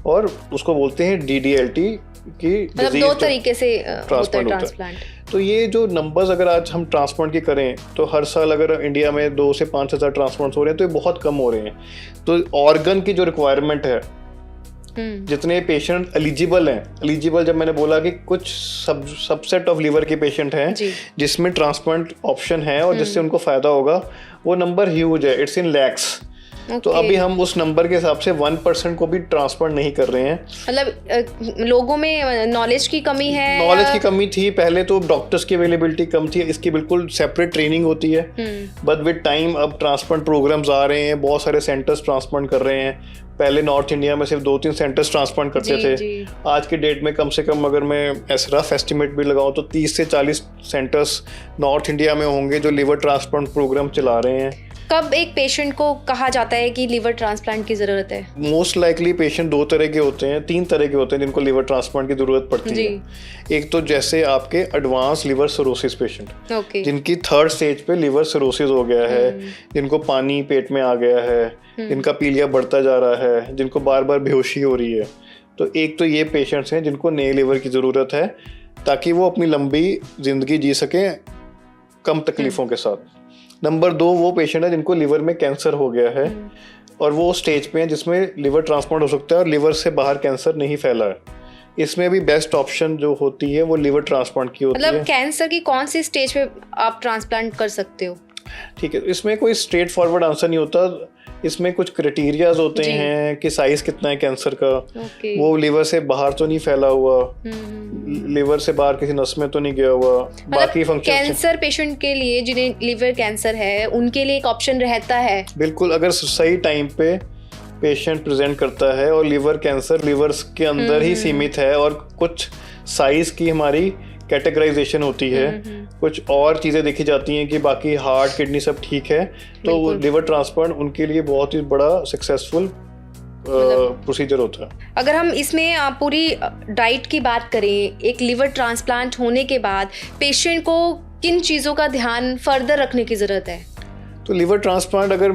और उसको बोलते हैं DDLT की। मतलब 2 तरीके से होता है ट्रांसप्लांट। तो ये जो नंबर्स अगर आज हम ट्रांसप्लांट की करें तो हर साल अगर इंडिया में 2 से 5 हज़ार ट्रांसप्लांट हो रहे हैं तो ये बहुत कम हो रहे हैं। तो ऑर्गन की जो रिक्वायरमेंट है, जितने पेशेंट एलिजिबल हैं, एलिजिबल जब मैंने बोला कि कुछ सबसेट ऑफ लिवर के पेशेंट हैं जिसमें ट्रांसप्लांट ऑप्शन है और जिससे उनको फायदा होगा, वो नंबर ह्यूज है, इट्स इन लैक्स। तो अभी हम उस नंबर के हिसाब से 1% को भी ट्रांसप्लांट नहीं कर रहे हैं। मतलब लोगों में नॉलेज की कमी है? नॉलेज की कमी थी पहले, तो डॉक्टर्स की अवेलेबिलिटी कम थी, इसकी बिल्कुल सेपरेट ट्रेनिंग होती है। बट विद टाइम अब ट्रांसप्लांट प्रोग्राम्स आ रहे हैं, बहुत सारे सेंटर्स ट्रांसप्लांट कर रहे हैं। पहले नॉर्थ इंडिया में सिर्फ 2-3 सेंटर्स ट्रांसप्लांट करते थे, आज के डेट में कम से कम अगर मैं ऐसा रफ एस्टिमेट भी लगाऊं तो 30 से 40 सेंटर्स नॉर्थ इंडिया में होंगे जो लिवर ट्रांसप्लांट प्रोग्राम चला रहे हैं। कब एक पेशेंट को कहा जाता है कि लिवर ट्रांसप्लांट की जरूरत है? मोस्ट लाइकली पेशेंट 2 तरह के होते हैं, 3 तरह के होते हैं जिनको लिवर ट्रांसप्लांट की जरूरत पड़ती है। एक तो जैसे आपके एडवांस लिवर सिरोसिस पेशेंट, जिनकी 3rd स्टेज पे लिवर सिरोसिस हो गया है, जिनको पानी पेट में आ गया है, जिनका पीलिया बढ़ता जा रहा है, जिनको बार बार बेहोशी हो रही है। तो एक तो ये पेशेंट्स हैं जिनको नए लिवर की ज़रूरत है ताकि वो अपनी लंबी ज़िंदगी जी सकें कम तकलीफ़ों के साथ। नंबर 2 वो पेशेंट है जिनको लिवर में कैंसर हो गया है और वो स्टेज पे हैं जिसमें लिवर ट्रांसप्लांट हो सकता है और लिवर से बाहर कैंसर नहीं फैला है। इसमें भी बेस्ट ऑप्शन जो होती है वो लिवर ट्रांसप्लांट की होती है। मतलब कैंसर की कौन सी स्टेज पे आप ट्रांसप्लांट कर सकते हो? ठीक है, इसमें कोई स्ट्रेट फॉरवर्ड आंसर नहीं होता। इसमें कुछ क्राइटेरियाज होते हैं कि साइज कितना है कैंसर का, वो लिवर से बाहर तो नहीं फैला हुआ, लिवर से बाहर किसी नस में तो नहीं गया हुआ, बाकी फंक्शन। कैंसर पेशेंट के लिए जिन्हें लिवर कैंसर है उनके लिए एक ऑप्शन रहता है। बिल्कुल, अगर सही टाइम पे पेशेंट प्रेजेंट करता है और लिवर कैंसर लिवर के अंदर ही सीमित है और कुछ साइज की हमारी कैटेगराइजेशन होती है, कुछ और चीज़ें देखी जाती हैं कि बाकी हार्ट किडनी सब ठीक है, तो लिवर ट्रांसप्लांट उनके लिए बहुत ही बड़ा सक्सेसफुल प्रोसीजर होता है। अगर हम इसमें पूरी डाइट की बात करें, एक लिवर ट्रांसप्लांट होने के बाद पेशेंट को किन चीज़ों का ध्यान फर्दर रखने की ज़रूरत है? तो लिवर ट्रांसप्लांट अगर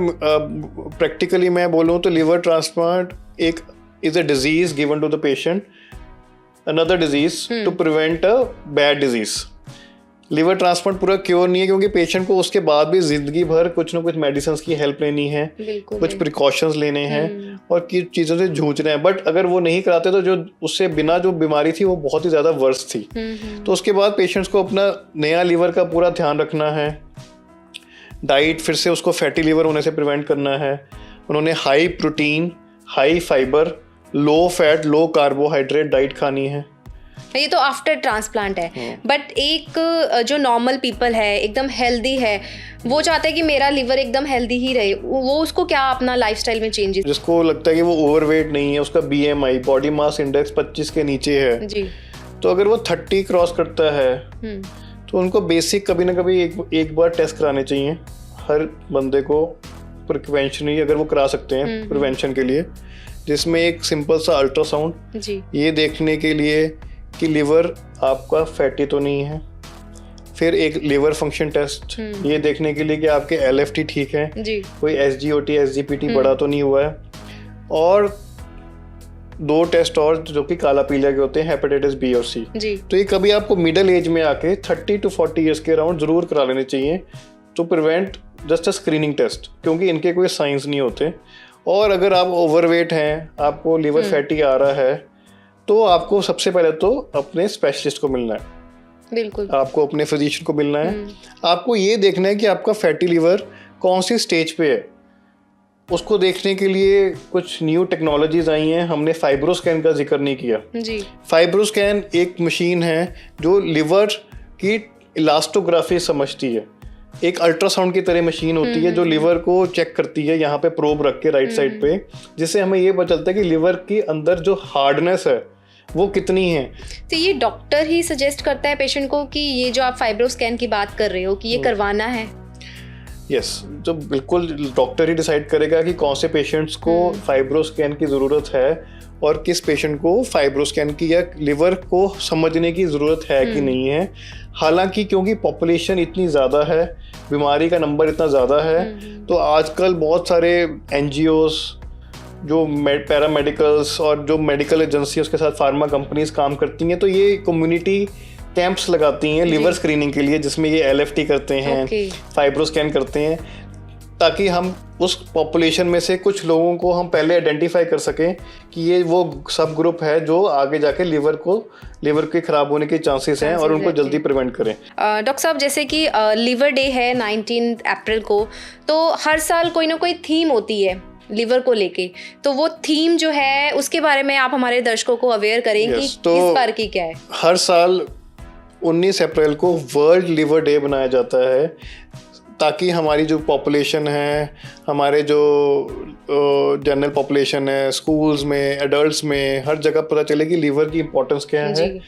प्रैक्टिकली मैं बोलूँ तो लिवर ट्रांसप्लांट एक is a disease given to the patient, another disease to prevent a bad disease। Liver transplant पूरा क्योर नहीं है क्योंकि पेशेंट को उसके बाद भी जिंदगी भर कुछ ना कुछ मेडिसिन की हेल्प लेनी है, कुछ प्रिकॉशंस लेने हैं और किस चीज़ों से जूझना है। बट अगर वो नहीं कराते तो जो उससे बिना जो बीमारी थी वो बहुत ही ज़्यादा वर्स थी। तो उसके बाद पेशेंट्स को अपना नया लिवर का पूरा ध्यान रखना है, डाइट फिर से उसको फैटी लिवर होने से प्रिवेंट करना है। उन्होंने high protein, high fibre, low fat, लो कार्बोहाइड्रेट डाइट खानी है। ये तो आफ्टर ट्रांसप्लांट है। बट एक जो नॉर्मल पीपल है, एकदम हेल्दी है, वो चाहता है कि मेरा लिवर एकदम हेल्दी ही रहे, वो उसको क्या अपना लाइफस्टाइल में चेंजेस? जिसको लगता है कि वो ओवरवेट नहीं है, उसका BMI बॉडी मास इंडेक्स 25 के नीचे है जी, तो अगर वो 30 क्रॉस करता है तो उनको बेसिक कभी ना कभी एक बार टेस्ट कराने चाहिए हर बंदे को, प्रिवेंशनरी अगर वो करा सकते हैं प्रिवेंशन के लिए, जिसमें एक सिंपल सा अल्ट्रासाउंड ये देखने के लिए कि लिवर आपका फैटी तो नहीं है, फिर एक लिवर फंक्शन टेस्ट ये देखने के लिए कि आपके LFT ठीक है, कोई SGOT SGPT बड़ा तो नहीं हुआ है, और 2 टेस्ट और जो कि काला पीलिया के होते हैं, हेपेटाइटिस बी और सी। जी। तो ये कभी आपको मिडिल एज में आके 30 to 40 ईयर्स के अराउंड जरूर करा लेने चाहिए to prevent just a screening test, क्योंकि इनके कोई साइंस नहीं होते। और अगर आप ओवरवेट हैं, आपको लिवर फैटी आ रहा है, तो आपको सबसे पहले तो अपने स्पेशलिस्ट को मिलना है। बिल्कुल। आपको अपने फिजिशियन को मिलना है। आपको ये देखना है कि आपका फैटी लिवर कौन सी स्टेज पे है। उसको देखने के लिए कुछ न्यू टेक्नोलॉजीज आई हैं। हमने फाइब्रोस्कैन का जिक्र नहीं किया जी। फाइब्रोस्कैन एक मशीन है जो लिवर की इलास्टोग्राफी समझती है। एक अल्ट्रासाउंड की तरह मशीन होती है जो लिवर को चेक करती है, यहाँ पे प्रोब रख के राइट साइड पे, जिससे हमें ये पता चलता है कि लिवर के अंदर जो हार्डनेस है वो कितनी है। तो ये डॉक्टर ही सजेस्ट करता है पेशेंट को कि ये जो आप फाइब्रोस्कैन की बात कर रहे हो कि ये करवाना है? यस, तो बिल्कुल डॉक्टर ही डिसाइड करेगा कि कौन से पेशेंट्स को फाइब्रोस्कैन की ज़रूरत है और किस पेशेंट को फाइब्रोस्कैन की या लिवर को समझने की ज़रूरत है कि नहीं है। हालांकि क्योंकि पॉपुलेशन इतनी ज़्यादा है, बीमारी का नंबर इतना ज़्यादा है, तो आजकल बहुत सारे NGOs जो पैरामेडिकल्स और जो मेडिकल एजेंसी उसके साथ फार्मा कंपनीज काम करती हैं, तो ये कम्युनिटी कैंप्स लगाती हैं लिवर स्क्रीनिंग के लिए, जिसमें ये LFT करते हैं, फाइब्रोस्कैन करते हैं, ताकि हम उस पॉपुलेशन में से कुछ लोगों को हम पहले आइडेंटिफाई कर सकें कि ये वो सब ग्रुप है जो आगे जाके लिवर के खराब होने के चांसेस हैं और उनको जल्दी प्रिवेंट करें। डॉक्टर साहब, जैसे कि लिवर डे है 19 अप्रैल को, तो हर साल कोई ना कोई थीम होती है लिवर को लेके, तो वो थीम जो है उसके बारे में आप हमारे दर्शकों को अवेयर करें कि इस बार की क्या है? हर साल 19 अप्रैल को वर्ल्ड लिवर डे बनाया जाता है, ताकि हमारी जो पॉपुलेशन है, हमारे जो जनरल पॉपुलेशन है, स्कूल्स में, एडल्ट्स में, हर जगह पता चले कि लिवर की इम्पोर्टेंस क्या है।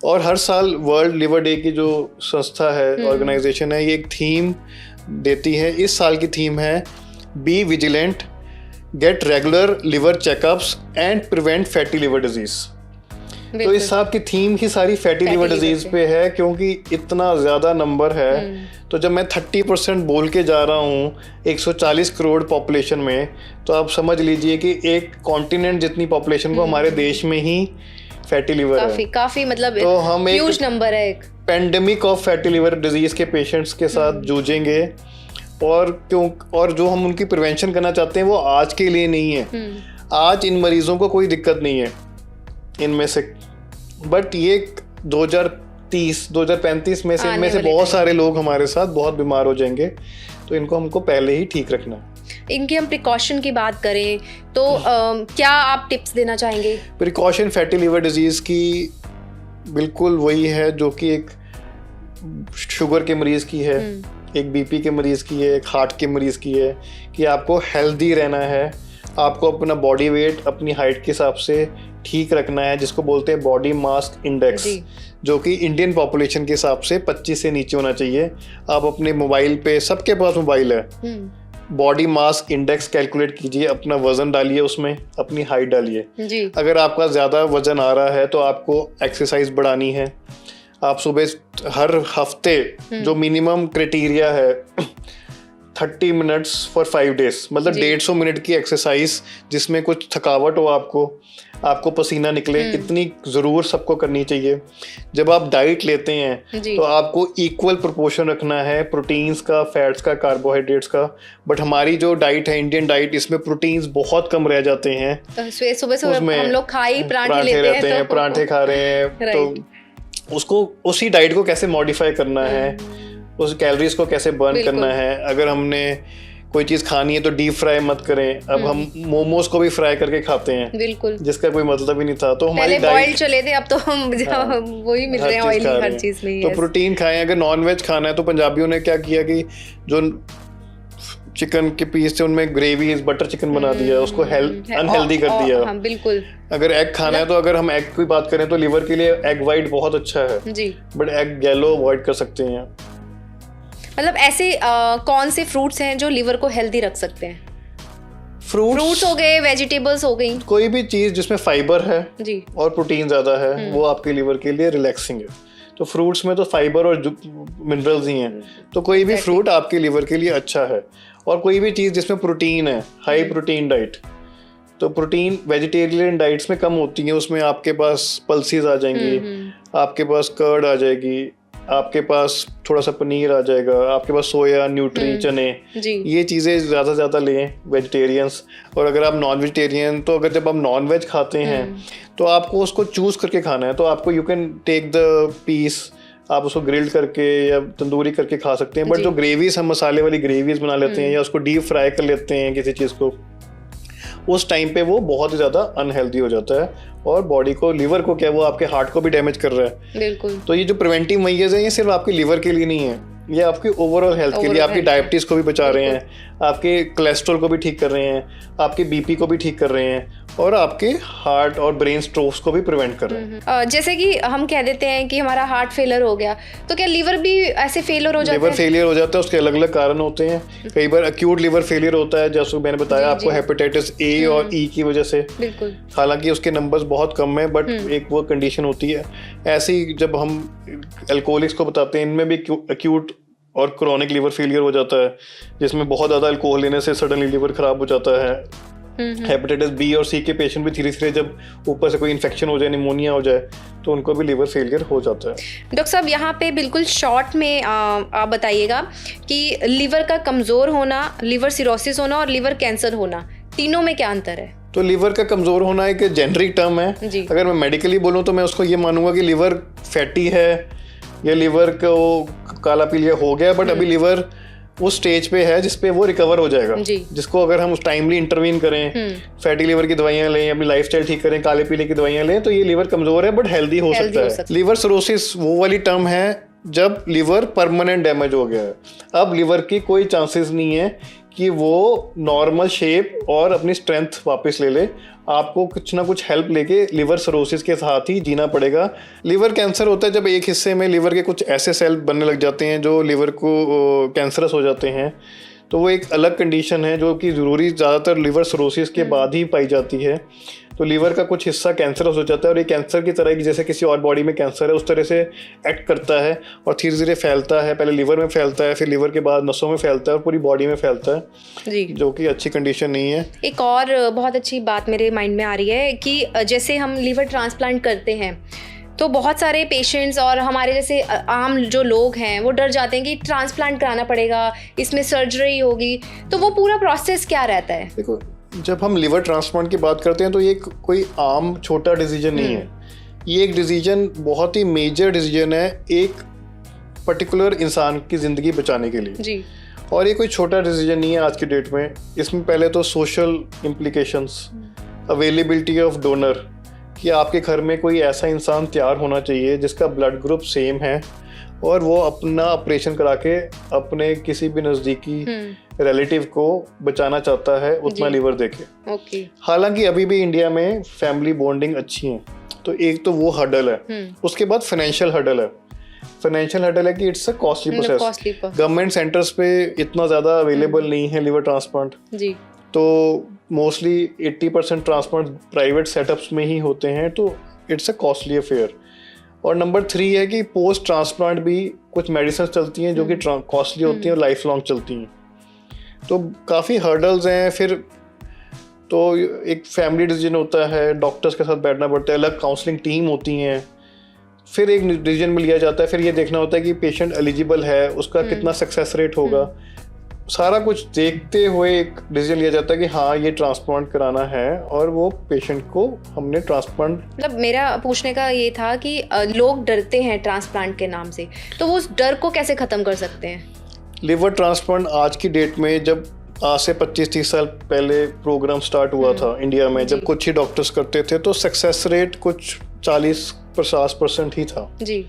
और हर साल वर्ल्ड लिवर डे की जो संस्था है, ऑर्गेनाइजेशन है, ये एक थीम देती है। इस साल की थीम है be vigilant, get regular liver checkups and prevent fatty liver disease. तो इस साल की थीम ही सारी फैटी लिवर डिजीज पे है, क्योंकि इतना ज़्यादा नंबर है। तो जब मैं 30% बोल के जा रहा हूँ 140 करोड़ पॉपुलेशन में, तो आप समझ लीजिए कि एक कॉन्टिनेंट जितनी पॉपुलेशन को हमारे देश में ही फैटी लिवर है। काफी मतलब तो हम एक ह्यूज नंबर है। एक pandemic of fatty liver disease के पेशेंट्स के साथ जूझेंगे, और जो हम उनकी प्रिवेंशन करना चाहते हैं वो आज के लिए नहीं है। आज इन मरीजों को कोई दिक्कत नहीं है इनमें से, बट ये 2030-2035 में से इनमें से बहुत सारे लोग हमारे साथ बहुत बीमार हो जाएंगे, तो इनको हमको पहले ही ठीक रखना है। इनकी हम प्रिकॉशन की बात करें तो क्या आप टिप्स देना चाहेंगे? प्रिकॉशन फैटी लिवर डिजीज की बिल्कुल वही है जो कि एक शुगर के मरीज की है, एक BP के मरीज की है, एक हार्ट के मरीज की है, कि आपको हेल्दी रहना है, आपको अपना बॉडी वेट अपनी हाइट के हिसाब से ठीक रखना है, जिसको बोलते हैं बॉडी मास इंडेक्स, जो कि इंडियन पॉपुलेशन के हिसाब से 25 से नीचे होना चाहिए। आप अपने मोबाइल पे, सबके पास मोबाइल है, बॉडी मास इंडेक्स कैलकुलेट कीजिए, अपना वजन डालिए, उसमें अपनी हाइट डालिए। अगर आपका ज़्यादा वजन आ रहा है तो आपको एक्सरसाइज बढ़ानी है। आप सुबह हर हफ्ते जो मिनिमम क्राइटेरिया है 30 मिनट्स फॉर 5 डेज, मतलब 150 मिनट की एक्सरसाइज जिसमें कुछ थकावट हो, आपको पसीना निकले, इतनी ज़रूर सबको करनी चाहिए। जब आप डाइट लेते हैं तो आपको इक्वल प्रोपोर्शन रखना है प्रोटीन्स का, फैट्स का, कार्बोहाइड्रेट्स का। बट हमारी जो डाइट है, इंडियन डाइट, इसमें प्रोटीन्स बहुत कम रह जाते हैं। सुबह हम लोग पराठे लेते हैं, पराठे खा रहे हैं, तो उसको उसी डाइट को कैसे मॉडिफाई करना है, उस कैलोरीज को कैसे बर्न करना है। अगर हमने कोई चीज खानी है तो डीप फ्राई मत करें। अब हम मोमोज को भी फ्राई करके खाते हैं, बिल्कुल, जिसका कोई मतलब ही नहीं था। तो हमारी डाइट चले थे, अब तो हम वही मिल रहे हैं, ऑयली हर चीज में। तो प्रोटीन खाएं। अगर नॉनवेज खाना है तो पंजाबियों ने क्या किया कि जो चिकन के पीस से उनमें ग्रेवी बटर चिकन बना दिया, उसको अनहेल्दी कर दिया। हाँ, बिल्कुल। अगर एग खाना है तो अगर हम एग की बात करें तो लिवर के लिए एग वाइट बहुत अच्छा है जी, बट एग येलो अवॉइड कर सकते हैं। मतलब ऐसे कौन से फ्रूट्स हैं जो लिवर को हेल्दी रख सकते हैं? फ्रूट्स हो गए, वेजिटेबल्स हो गई, कोई भी चीज जिसमें फाइबर है जी और प्रोटीन ज्यादा है वो आपके लिवर के लिए रिलैक्सिंग है। तो फ्रूट्स में तो फाइबर और मिनरल्स ही हैं, तो कोई भी फ्रूट आपके लिवर के लिए अच्छा है। और कोई भी चीज़ जिसमें प्रोटीन है, हाई प्रोटीन डाइट, तो प्रोटीन वेजिटेरियन डाइट्स में कम होती है, उसमें आपके पास पल्सीज आ जाएंगी, आपके पास कर्ड आ जाएगी, आपके पास थोड़ा सा पनीर आ जाएगा, आपके पास सोया, न्यूट्री, चने, ये चीज़ें ज़्यादा से ज़्यादा लें वेजिटेरियंस। और अगर आप नॉन वेजिटेरियन, तो अगर जब आप नॉन वेज खाते हैं तो आपको उसको चूज़ करके खाना है, तो आपको you can take the piece, आप उसको ग्रिल्ड करके या तंदूरी करके खा सकते हैं। बट जो ग्रेवीज, हम मसाले वाली ग्रेवीज बना लेते हैं या उसको डीप फ्राई कर लेते हैं किसी चीज़ को, उस टाइम पे वो बहुत ही ज़्यादा अनहेल्दी हो जाता है और बॉडी को, लीवर को क्या, वो आपके हार्ट को भी डैमेज कर रहा है। बिल्कुल। तो ये जो प्रिवेंटिव मेजर्स हैं, ये सिर्फ आपके लीवर के लिए नहीं है, ये आपकी ओवरऑल हेल्थ के लिए, आपकी डायबिटीज़ को भी बचा रहे हैं, आपके कोलेस्ट्रॉल को भी ठीक कर रहे हैं, आपके बीपी को भी ठीक कर रहे हैं और आपके हार्ट और ब्रेन स्ट्रोक्स को भी प्रिवेंट कर रहे हैं। जैसे कि हम कह देते हैं कि हमारा हार्ट फेलियर हो गया, तो क्या लीवर भी ऐसे फेलियर हो जाता है? लीवर फेलियर हो जाता है, उसके अलग अलग कारण होते हैं। कई बार एक्यूट लीवर फेलियर होता है, जैसे मैंने बताया आपको, हेपेटाइटिस ए और ई की वजह से। बिल्कुल। हालांकि उसके नंबर्स बहुत कम है, बट एक वो कंडीशन होती है। ऐसी जब हम अल्कोहलिक्स को बताते हैं, इनमें भी एक्यूट और क्रोनिक लीवर फेलियर हो जाता है, जिसमें बहुत ज़्यादा अल्कोहल लेने से सडनली लीवर खराब हो जाता है। हेपेटाइटिस बी और सी के पेशेंट भी धीरे धीरे जब ऊपर से कोई इन्फेक्शन हो जाए, निमोनिया हो जाए, तो उनको भी लीवर फेलियर हो जाता है। डॉक्टर साहब, यहाँ पे बिल्कुल शॉर्ट में आप बताइएगा कि लीवर का कमज़ोर होना, लीवर सिरोसिस होना और लीवर कैंसर होना, तीनों में क्या अंतर है? तो लीवर का कमज़ोर होना एक जेनरिक टर्म है। अगर मैं मेडिकली बोलूँ तो मैं उसको ये मानूंगा कि लीवर फैटी है या लीवर को काला पीलिया हो गया, बट अभी लीवर उस स्टेज पे है जिसपे वो रिकवर हो जाएगा, जिसको अगर हम उस टाइमली इंटरवीन करें, फैटी लीवर की दवाइयां लें, अपनी लाइफस्टाइल ठीक करें, काले पीले की दवाइयां लें, तो ये लीवर कमजोर है बट हेल्दी हो सकता है। लीवर सिरोसिस वो वाली टर्म है जब लीवर परमानेंट डैमेज हो गया है। अब लीवर की कोई चांसेस नहीं है कि वो नॉर्मल शेप और अपनी स्ट्रेंथ वापस ले ले, आपको कुछ ना कुछ हेल्प लेके लीवर सिरोसिस के साथ ही जीना पड़ेगा। लीवर कैंसर होता है जब एक हिस्से में लीवर के कुछ ऐसे सेल बनने लग जाते हैं जो लीवर को कैंसरस हो जाते हैं, तो वो एक अलग कंडीशन है जो कि ज़रूरी ज़्यादातर लीवर सिरोसिस के बाद ही पाई जाती है। तो लीवर का कुछ हिस्सा कैंसरस हो जाता है और ये कैंसर की तरह, जैसे किसी और बॉडी में कैंसर है उस तरह से एक्ट करता है और धीरे धीरे फैलता है। पहले लीवर में फैलता है, फिर लीवर के बाद नसों में फैलता है और पूरी बॉडी में फैलता है जी, जो कि अच्छी कंडीशन नहीं है। एक और बहुत अच्छी बात मेरे माइंड में आ रही है कि जैसे हम लीवर ट्रांसप्लांट करते हैं तो बहुत सारे पेशेंट्स और हमारे जैसे आम जो लोग हैं वो डर जाते हैं कि ट्रांसप्लांट कराना पड़ेगा, इसमें सर्जरी होगी, तो वो पूरा प्रोसेस क्या रहता है? देखो, जब हम लिवर ट्रांसप्लांट की बात करते हैं तो ये कोई आम छोटा डिसीजन नहीं है, ये एक डिसीजन, बहुत ही मेजर डिसीजन है एक पर्टिकुलर इंसान की ज़िंदगी बचाने के लिए जी। और ये कोई छोटा डिसीजन नहीं है आज की डेट में। इसमें पहले तो social implications, availability of donor, कि आपके घर में कोई ऐसा इंसान तैयार होना चाहिए जिसका ब्लड ग्रुप सेम है और वो अपना ऑपरेशन करा के अपने किसी भी नज़दीकी रिलेटिव को बचाना चाहता है उतना लीवर देके। हालांकि अभी भी इंडिया में फैमिली बॉन्डिंग अच्छी है, तो एक तो वो हर्डल है। उसके बाद फाइनेंशियल हर्डल है। फाइनेंशियल हर्डल है कि it's a costly process. Government centres पे इतना ज़्यादा अवेलेबल नहीं है लीवर ट्रांसप्लांट जी, तो मोस्टली 80% ट्रांसप्लांट प्राइवेट सेटअप्स में ही होते हैं, तो इट्स अ कॉस्टली अफेयर। और नंबर 3 है कि पोस्ट ट्रांसप्लांट भी कुछ मेडिसिन चलती हैं जो कि कॉस्टली होती हैं और लाइफ लॉन्ग चलती हैं, तो काफ़ी हर्डल्स हैं। फिर तो एक फैमिली डिसीजन होता है, डॉक्टर्स के साथ बैठना पड़ता है, अलग काउंसलिंग टीम होती हैं, फिर एक डिसीजन में लिया जाता है। फिर ये देखना होता है कि पेशेंट एलिजिबल है, उसका कितना सक्सेस रेट होगा, सारा कुछ देखते हुए एक डिसीजन लिया जाता है कि हाँ ये ट्रांसप्लांट कराना है और वो पेशेंट को हमने ट्रांसप्लांट। मतलब मेरा पूछने का ये था कि लोग डरते हैं ट्रांसप्लांट के नाम से, तो वो उस डर को कैसे ख़त्म कर सकते हैं? लिवर ट्रांसप्लांट आज की डेट में, जब आज से 25-30 साल पहले प्रोग्राम स्टार्ट हुआ था इंडिया में, जब कुछ ही डॉक्टर्स करते थे, तो सक्सेस रेट कुछ 40-50% ही था जी।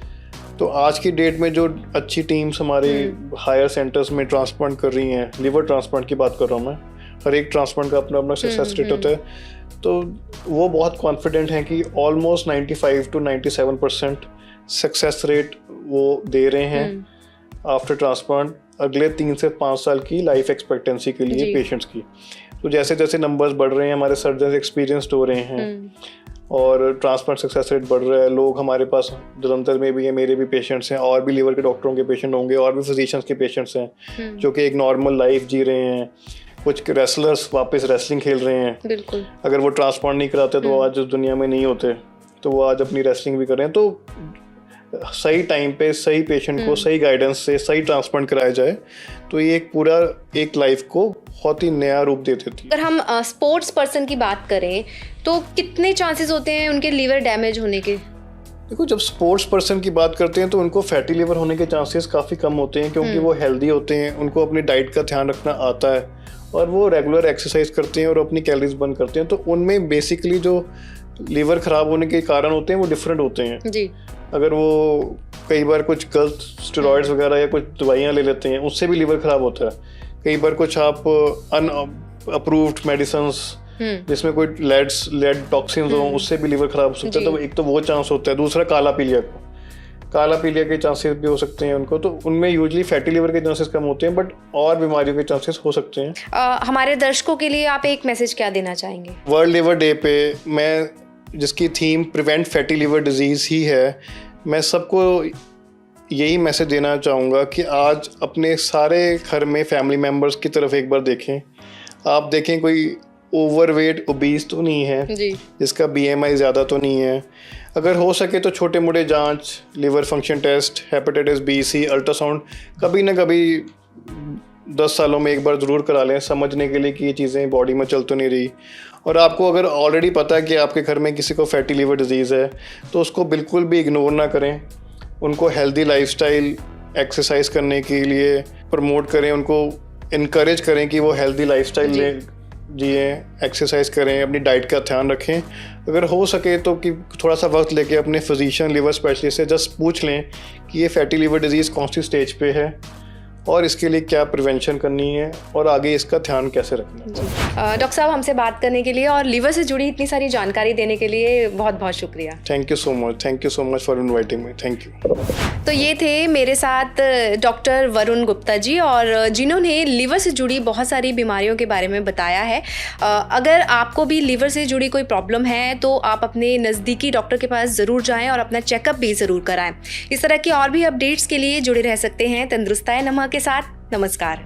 तो आज की डेट में जो अच्छी टीम्स हमारे हायर सेंटर्स में ट्रांसप्लांट कर रही हैं, लिवर ट्रांसप्लांट की बात कर रहा हूँ मैं, हर एक ट्रांसप्लांट का अपना अपना सक्सेस रेट होता है, तो वो बहुत कॉन्फिडेंट हैं कि ऑलमोस्ट 95-97% सक्सेस रेट वो दे रहे हैं आफ्टर ट्रांसप्लांट अगले 3 से 5 साल की लाइफ एक्सपेक्टेंसी के लिए पेशेंट्स की। तो जैसे जैसे नंबर्स बढ़ रहे हैं, हमारे सर्जन एक्सपीरियंस्ड हो रहे हैं और ट्रांसप्लांट सक्सेस रेट बढ़ रहा है। लोग हमारे पास जलंधर में भी है, मेरे भी पेशेंट्स हैं, और भी लीवर के डॉक्टरों के पेशेंट होंगे, और भी फिजिशियंस के पेशेंट्स हैं जो कि एक नॉर्मल लाइफ जी रहे हैं, कुछ रेसलर्स वापस रेसलिंग खेल रहे हैं। बिल्कुल। अगर वो ट्रांसप्लांट नहीं कराते तो वो आज इस दुनिया में नहीं होते, तो वो आज अपनी रेसलिंग भी कर रहे हैं। तो सही टाइम पे सही पेशेंट को सही गाइडेंस से सही ट्रांसप्लांट कराया जाए तो ये एक पूरा एक लाइफ को बहुत ही नया रूप दे देती है। अगर हम स्पोर्ट्स पर्सन की बात करें तो कितने चांसेस होते हैं उनके लीवर डैमेज होने के? देखो, जब स्पोर्ट्स पर्सन की बात करते हैं तो उनको फैटी लिवर होने के चांसेस काफ़ी कम होते हैं, क्योंकि वो हेल्दी होते हैं, उनको अपनी डाइट का ध्यान रखना आता है और वो रेगुलर एक्सरसाइज करते हैं और अपनी कैलोरीज बर्न करते हैं। तो उनमें बेसिकली जो लीवर ख़राब होने के कारण होते हैं वो डिफरेंट होते हैं जी। अगर वो कई बार कुछ गलत स्टेरॉइड्स वगैरह या कुछ दवाइयाँ ले लेते हैं, उससे भी लीवर ख़राब होता है। कई बार कुछ आप अनअप्रूव्ड मेडिसिन्स जिसमें कोई लेड टॉक्सिन्स हो, उससे भी लीवर खराब हो सकता है। तो एक तो वो चांस होता है। दूसरा काला पीलिया के चांसेस भी हो सकते हैं उनको। तो उनमें यूजुअली फैटी लिवर के चांसेस कम होते हैं, बट और बीमारियों के चांसेस हो सकते हैं। हमारे दर्शकों के लिए आप एक मैसेज क्या देना चाहेंगे? वर्ल्ड लिवर डे पे मैं, जिसकी theme prevent fatty liver disease ही है, मैं सबको यही मैसेज देना चाहूँगा कि आज अपने सारे घर में फैमिली मेम्बर्स की तरफ एक बार देखें। आप देखें कोई ओवरवेट ओबीस तो नहीं है जी, जिसका BMI ज़्यादा तो नहीं है। अगर हो सके तो छोटे मोटे जांच, liver function test, hepatitis B, C, ultrasound कभी ना कभी 10 सालों में एक बार ज़रूर करा लें, समझने के लिए कि ये चीज़ें बॉडी में चल तो नहीं रही। और आपको अगर ऑलरेडी पता है कि आपके घर में किसी को फैटी लिवर डिजीज़ है तो उसको बिल्कुल भी इग्नोर ना करें। उनको हेल्दी लाइफस्टाइल, एक्सरसाइज करने के लिए प्रमोट करें, उनको इनकरेज करें कि वो हेल्दी लाइफस्टाइल जिए, एक्सरसाइज करें, अपनी डाइट का ध्यान रखें। अगर हो सके तो कि थोड़ा सा वक्त लेके अपने फिजिशियन, लिवर स्पेशलिस्ट से जस्ट पूछ लें कि ये फैटी लिवर डिजीज़ कौन सी स्टेज पे है और इसके लिए क्या प्रिवेंशन करनी है और आगे इसका ध्यान कैसे रखना है। डॉक्टर साहब, हमसे बात करने के लिए और लिवर से जुड़ी इतनी सारी जानकारी देने के लिए बहुत बहुत शुक्रिया। Thank you so much for inviting me. Thank you. तो ये थे मेरे साथ डॉक्टर वरुण गुप्ता जी, और जिन्होंने लिवर से जुड़ी बहुत सारी बीमारियों के बारे में बताया है। अगर आपको भी लिवर से जुड़ी कोई प्रॉब्लम है तो आप अपने नज़दीकी डॉक्टर के पास ज़रूर जाएं और अपना चेकअप भी ज़रूर कराएं। इस तरह की और भी अपडेट्स के लिए जुड़े रह सकते हैं तंदुरुस्ताए नमः के साथ। नमस्कार।